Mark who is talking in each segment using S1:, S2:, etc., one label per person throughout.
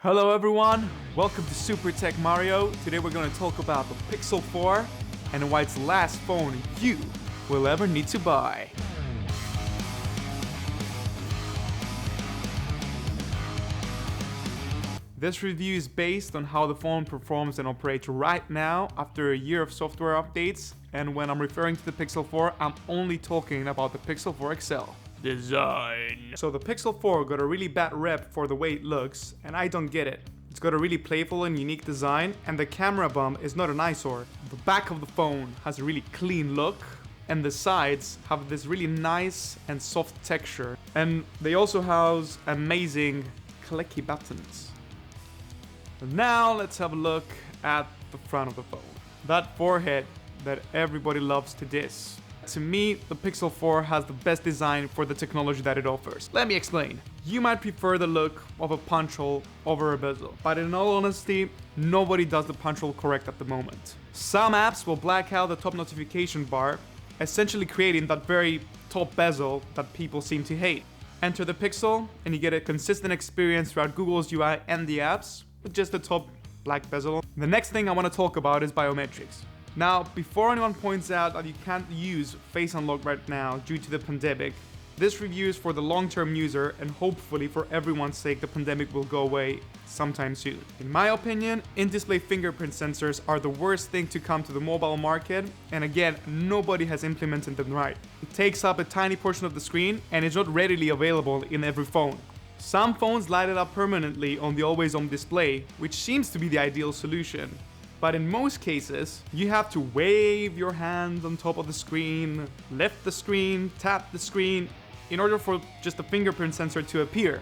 S1: Hello everyone, welcome to Super Tech Mario. Today we're going to talk about the Pixel 4 and why it's the last phone you will ever need to buy. This review is based on how the phone performs and operates right now after a year of software updates, and when I'm referring to the Pixel 4, I'm only talking about the Pixel 4 XL. Design. So the Pixel 4 got a really bad rep for the way it looks, and I don't get it. It's got a really playful and unique design, and the camera bump is not an eyesore. The back of the phone has a really clean look, and the sides have this really nice and soft texture. And they also house amazing clicky buttons. And now let's have a look at the front of the phone. That forehead that everybody loves to diss. To me, the Pixel 4 has the best design for the technology that it offers. Let me explain. You might prefer the look of a punch hole over a bezel, but in all honesty, nobody does the punch hole correct at the moment. Some apps will black out the top notification bar, essentially creating that very top bezel that people seem to hate. Enter the Pixel, and you get a consistent experience throughout Google's UI and the apps, with just the top black bezel. The next thing I want to talk about is biometrics. Now, before anyone points out that you can't use Face Unlock right now due to the pandemic, this review is for the long-term user, and hopefully for everyone's sake the pandemic will go away sometime soon. In my opinion, in-display fingerprint sensors are the worst thing to come to the mobile market, and again, nobody has implemented them right. It takes up a tiny portion of the screen and is not readily available in every phone. Some phones light it up permanently on the always-on display, which seems to be the ideal solution. But in most cases, you have to wave your hand on top of the screen, lift the screen, tap the screen, in order for just the fingerprint sensor to appear.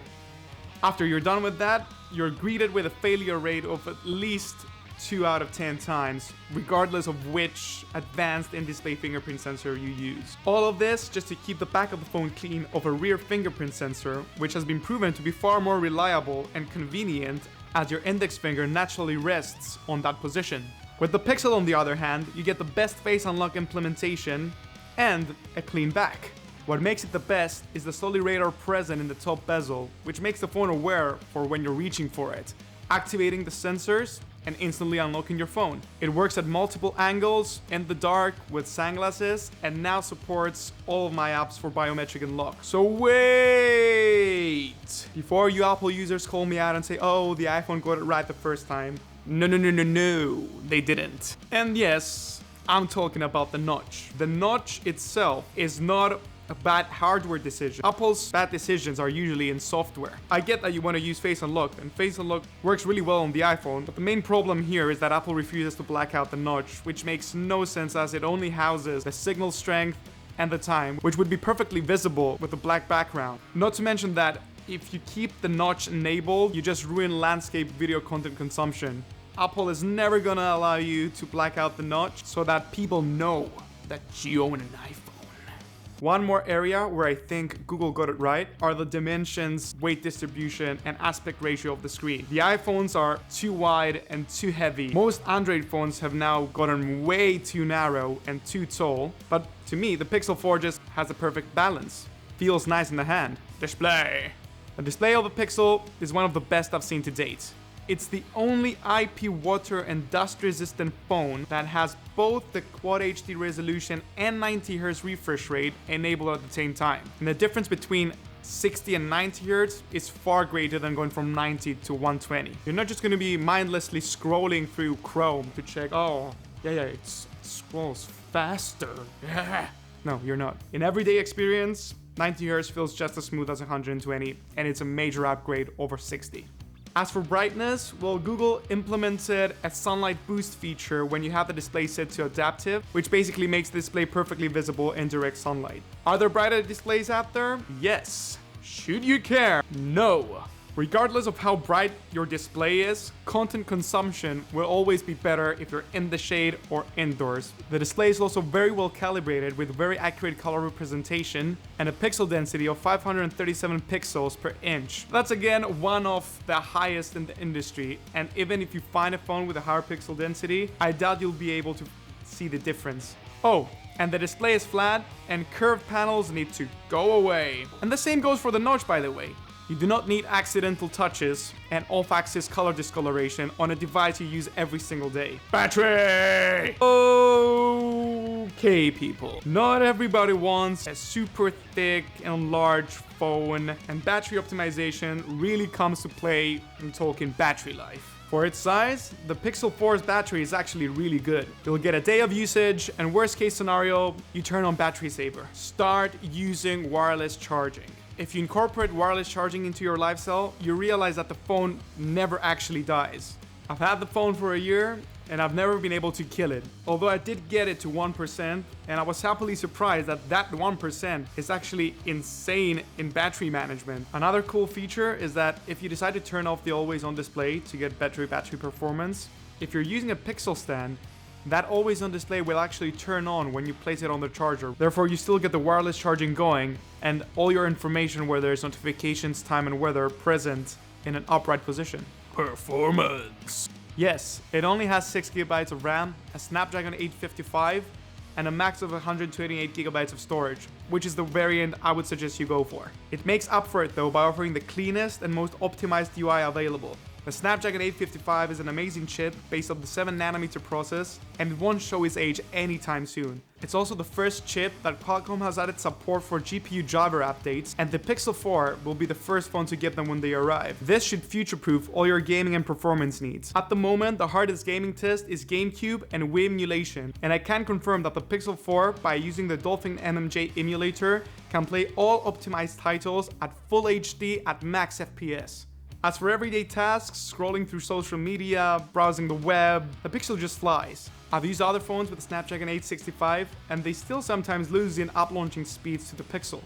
S1: After you're done with that, you're greeted with a failure rate of at least 2 out of 10 times, regardless of which advanced in-display fingerprint sensor you use. All of this just to keep the back of the phone clean of a rear fingerprint sensor, which has been proven to be far more reliable and convenient as your index finger naturally rests on that position. With the Pixel, on the other hand, you get the best Face Unlock implementation and a clean back. What makes it the best is the solid radar present in the top bezel, which makes the phone aware for when you're reaching for it, activating the sensors and instantly unlocking your phone. It works at multiple angles, in the dark, with sunglasses, and now supports all of my apps for biometric unlock. So wait! Before you Apple users call me out and say, oh, the iPhone got it right the first time. No, they didn't. And yes, I'm talking about the notch. The notch itself is not a bad hardware decision. Apple's bad decisions are usually in software. I get that you want to use Face Unlock, and Face Unlock works really well on the iPhone, but the main problem here is that Apple refuses to black out the notch, which makes no sense as it only houses the signal strength and the time, which would be perfectly visible with a black background. Not to mention that if you keep the notch enabled, you just ruin landscape video content consumption. Apple is never gonna allow you to black out the notch so that people know that you own an iPhone. One more area where I think Google got it right are the dimensions, weight distribution, and aspect ratio of the screen. The iPhones are too wide and too heavy. Most Android phones have now gotten way too narrow and too tall, but to me, the Pixel 4 just has a perfect balance. Feels nice in the hand. Display. The display of the Pixel is one of the best I've seen to date. It's the only IP water and dust resistant phone that has both the Quad HD resolution and 90Hz refresh rate enabled at the same time. And the difference between 60 and 90Hz is far greater than going from 90 to 120. You're not just going to be mindlessly scrolling through Chrome to check, oh, yeah, it scrolls faster. No, you're not. In everyday experience, 90Hz feels just as smooth as 120, and it's a major upgrade over 60. As for brightness, well, Google implemented a sunlight boost feature when you have the display set to adaptive, which basically makes the display perfectly visible in direct sunlight. Are there brighter displays out there? Yes. Should you care? No. Regardless of how bright your display is, content consumption will always be better if you're in the shade or indoors. The display is also very well calibrated with very accurate color representation and a pixel density of 537 pixels per inch. That's again one of the highest in the industry, and even if you find a phone with a higher pixel density, I doubt you'll be able to see the difference. Oh, and the display is flat and curved panels need to go away. And the same goes for the notch, by the way. You do not need accidental touches and off-axis color discoloration on a device you use every single day. Battery! Okay, people. Not everybody wants a super thick and large phone, and battery optimization really comes to play in talking battery life. For its size, the Pixel 4's battery is actually really good. You'll get a day of usage, and worst case scenario, you turn on battery saver. Start using wireless charging. If you incorporate wireless charging into your lifestyle, you realize that the phone never actually dies. I've had the phone for a year, and I've never been able to kill it. Although I did get it to 1%, and I was happily surprised that that 1% is actually insane in battery management. Another cool feature is that if you decide to turn off the always on display to get better battery performance, if you're using a Pixel stand, that always on display will actually turn on when you place it on the charger. Therefore, you still get the wireless charging going and all your information, where there's notifications, time and weather, present in an upright position. Performance. Yes, it only has 6GB of RAM, a Snapdragon 855, and a max of 128GB of storage, which is the variant I would suggest you go for. It makes up for it though by offering the cleanest and most optimized UI available. The Snapdragon 855 is an amazing chip based on the 7nm process, and it won't show its age anytime soon. It's also the first chip that Qualcomm has added support for GPU driver updates, and the Pixel 4 will be the first phone to get them when they arrive. This should future-proof all your gaming and performance needs. At the moment, the hardest gaming test is GameCube and Wii emulation, and I can confirm that the Pixel 4, by using the Dolphin MMJ emulator, can play all optimized titles at Full HD at max FPS. As for everyday tasks, scrolling through social media, browsing the web, the Pixel just flies. I've used other phones with the Snapdragon 865, and they still sometimes lose in up-launching speeds to the Pixel.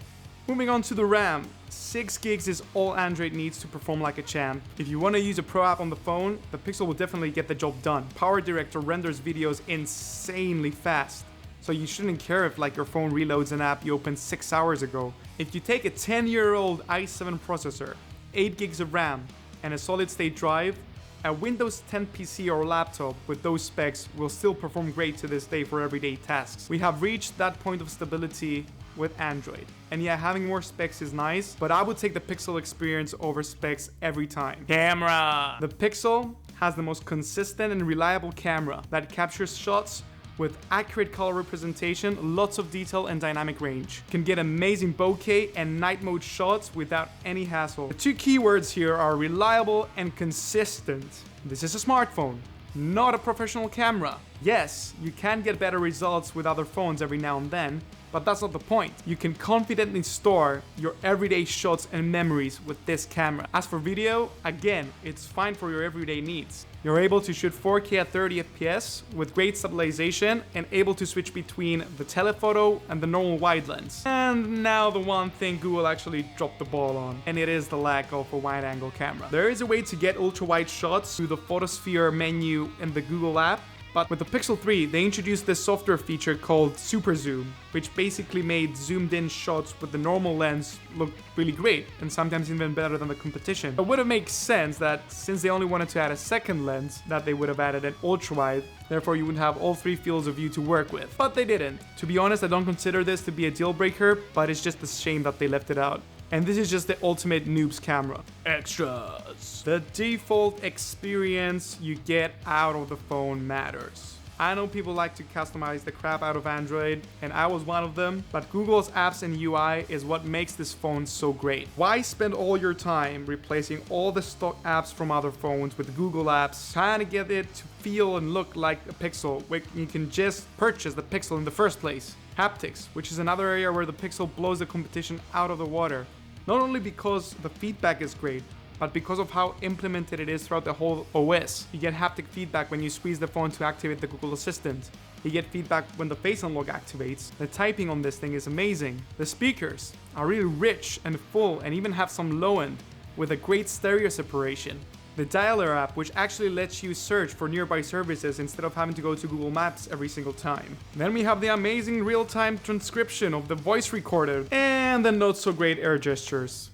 S1: Moving on to the RAM, 6 gigs is all Android needs to perform like a champ. If you want to use a pro app on the phone, the Pixel will definitely get the job done. Power Director renders videos insanely fast, so you shouldn't care if your phone reloads an app you opened 6 hours ago. If you take a 10-year-old i7 processor, 8 gigs of RAM, and a solid-state drive, a Windows 10 PC or laptop with those specs will still perform great to this day for everyday tasks. We have reached that point of stability with Android. And yeah, having more specs is nice, but I would take the Pixel experience over specs every time. Camera! The Pixel has the most consistent and reliable camera that captures shots with accurate color representation, lots of detail and dynamic range. Can get amazing bokeh and night mode shots without any hassle. The two keywords here are reliable and consistent. This is a smartphone, not a professional camera. Yes, you can get better results with other phones every now and then, but that's not the point. You can confidently store your everyday shots and memories with this camera. As for video, again, it's fine for your everyday needs. You're able to shoot 4K at 30 FPS with great stabilization and able to switch between the telephoto and the normal wide lens. And now the one thing Google actually dropped the ball on, and it is the lack of a wide-angle camera. There is a way to get ultra-wide shots through the photosphere menu in the Google app, but with the Pixel 3, they introduced this software feature called Super Zoom, which basically made zoomed-in shots with the normal lens look really great, and sometimes even better than the competition. It would have made sense that since they only wanted to add a second lens, that they would have added an ultra-wide, therefore you would have all three fields of view to work with. But they didn't. To be honest, I don't consider this to be a deal breaker, but it's just a shame that they left it out. And this is just the ultimate noob's camera. Extras. The default experience you get out of the phone matters. I know people like to customize the crap out of Android, and I was one of them, but Google's apps and UI is what makes this phone so great. Why spend all your time replacing all the stock apps from other phones with Google apps, trying to get it to feel and look like a Pixel, when you can just purchase the Pixel in the first place? Haptics, which is another area where the Pixel blows the competition out of the water. Not only because the feedback is great, but because of how implemented it is throughout the whole OS. You get haptic feedback when you squeeze the phone to activate the Google Assistant. You get feedback when the Face Unlock activates. The typing on this thing is amazing. The speakers are really rich and full and even have some low end with a great stereo separation. The Dialer app, which actually lets you search for nearby services instead of having to go to Google Maps every single time. Then we have the amazing real-time transcription of the voice recorder and the not so great air gestures.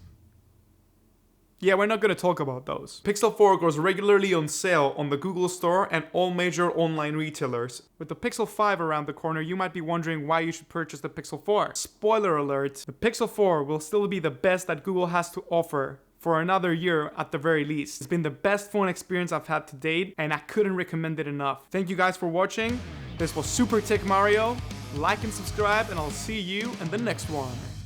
S1: Yeah, we're not going to talk about those. Pixel 4 goes regularly on sale on the Google Store and all major online retailers. With the Pixel 5 around the corner, you might be wondering why you should purchase the Pixel 4. Spoiler alert, the Pixel 4 will still be the best that Google has to offer for another year at the very least. It's been the best phone experience I've had to date, and I couldn't recommend it enough. Thank you guys for watching. This was Super Tech Mario. Like and subscribe, and I'll see you in the next one.